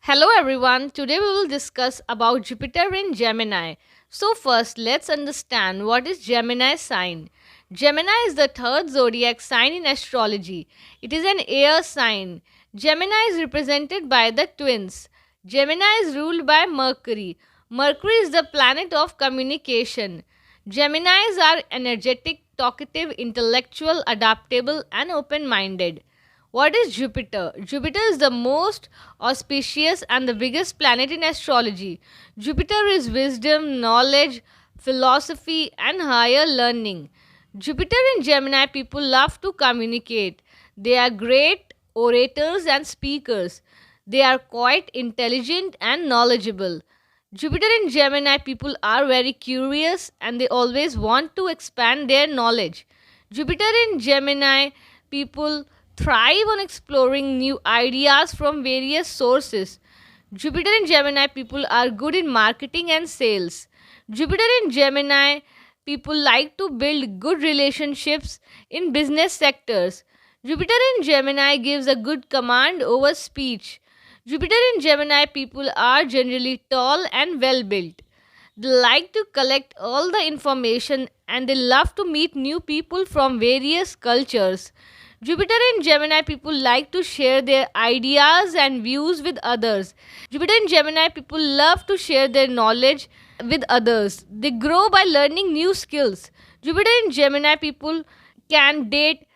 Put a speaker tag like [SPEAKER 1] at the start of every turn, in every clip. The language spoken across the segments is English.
[SPEAKER 1] Hello everyone. Today we will discuss about Jupiter in Gemini. So first, let's understand what is Gemini sign. Gemini is the third zodiac sign in astrology. It is an air sign. Gemini is represented by the twins. Gemini is ruled by Mercury. Mercury is the planet of communication. Geminis are energetic, talkative, intellectual, adaptable, and open minded. What is Jupiter? Jupiter is the most auspicious and the biggest planet in astrology. Jupiter is wisdom, knowledge, philosophy, and higher learning. Jupiter and Gemini people love to communicate. They are great orators and speakers. They are quite intelligent and knowledgeable. Jupiter and Gemini people are very curious and they always want to expand their knowledge. Jupiter and Gemini people thrive on exploring new ideas from various sources. Jupiter and Gemini people are good in marketing and sales. Jupiter and Gemini people like to build good relationships in business sectors. Jupiter in Gemini gives a good command over speech. Jupiter and Gemini people are generally tall and well built. They like to collect all the information and they love to meet new people from various cultures. Jupiter and Gemini people like to share their ideas and views with others. Jupiter and Gemini people love to share their knowledge with others. They grow by learning new skills. Jupiter and Gemini people can date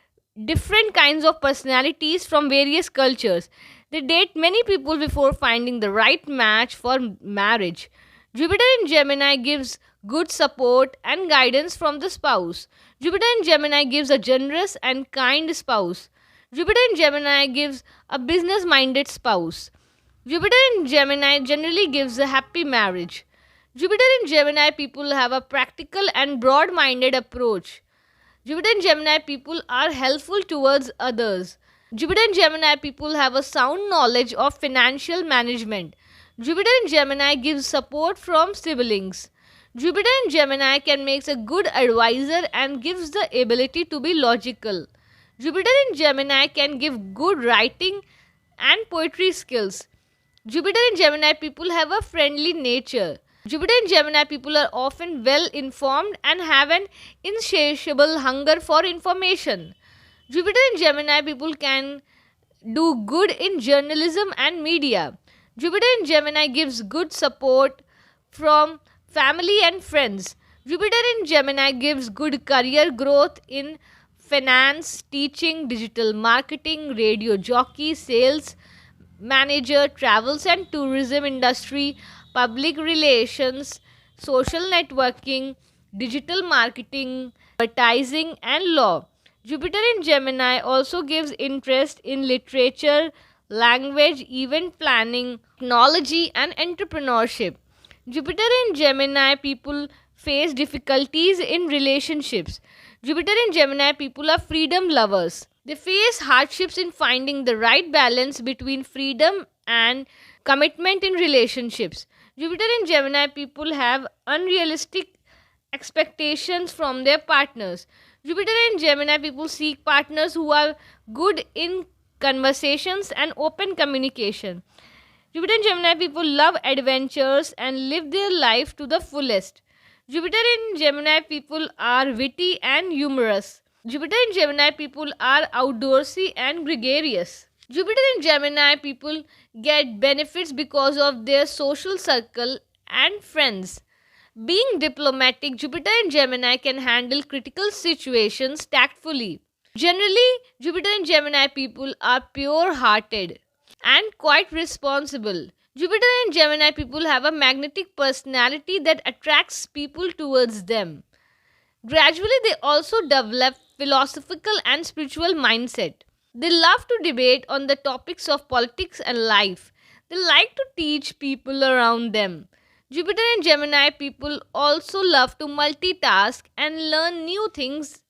[SPEAKER 1] different kinds of personalities from various cultures. They date many people before finding the right match for marriage. Jupiter in Gemini gives good support and guidance from the spouse. Jupiter in Gemini gives a generous and kind spouse. Jupiter in Gemini gives a business minded spouse. Jupiter in Gemini generally gives a happy marriage. Jupiter in Gemini people have a practical and broad minded approach. Jupiter and Gemini people are helpful towards others. Jupiter and Gemini people have a sound knowledge of financial management. Jupiter in Gemini gives support from siblings. Jupiter in Gemini can make a good advisor and gives the ability to be logical. Jupiter in Gemini can give good writing and poetry skills. Jupiter and Gemini people have a friendly nature. Jupiter and Gemini people are often well informed and have an insatiable hunger for information. Jupiter and Gemini people can do good in journalism and media. Jupiter in Gemini gives good support from family and friends. Jupiter in Gemini gives good career growth in finance, teaching, digital marketing, radio jockey, sales manager, travels and tourism industry, public relations, social networking, digital marketing, advertising, and law. Jupiter in Gemini also gives interest in literature, language, event planning, technology, and entrepreneurship. Jupiter in Gemini people face difficulties in relationships. Jupiter in Gemini people are freedom lovers. They face hardships in finding the right balance between freedom and commitment in relationships. Jupiter in Gemini people have unrealistic expectations from their partners. Jupiter and Gemini people seek partners who are good in conversations and open communication. Jupiter and Gemini people love adventures and live their life to the fullest. Jupiter and Gemini people are witty and humorous. Jupiter and Gemini people are outdoorsy and gregarious. Jupiter and Gemini people get benefits because of their social circle and friends. Being diplomatic, Jupiter and Gemini can handle critical situations tactfully. Generally, Jupiter and Gemini people are pure hearted and quite responsible. Jupiter and Gemini people have a magnetic personality that attracts people towards them. Gradually, they also develop philosophical and spiritual mindset. They love to debate on the topics of politics and life. They like to teach people around them. Jupiter and Gemini people also love to multitask and learn new things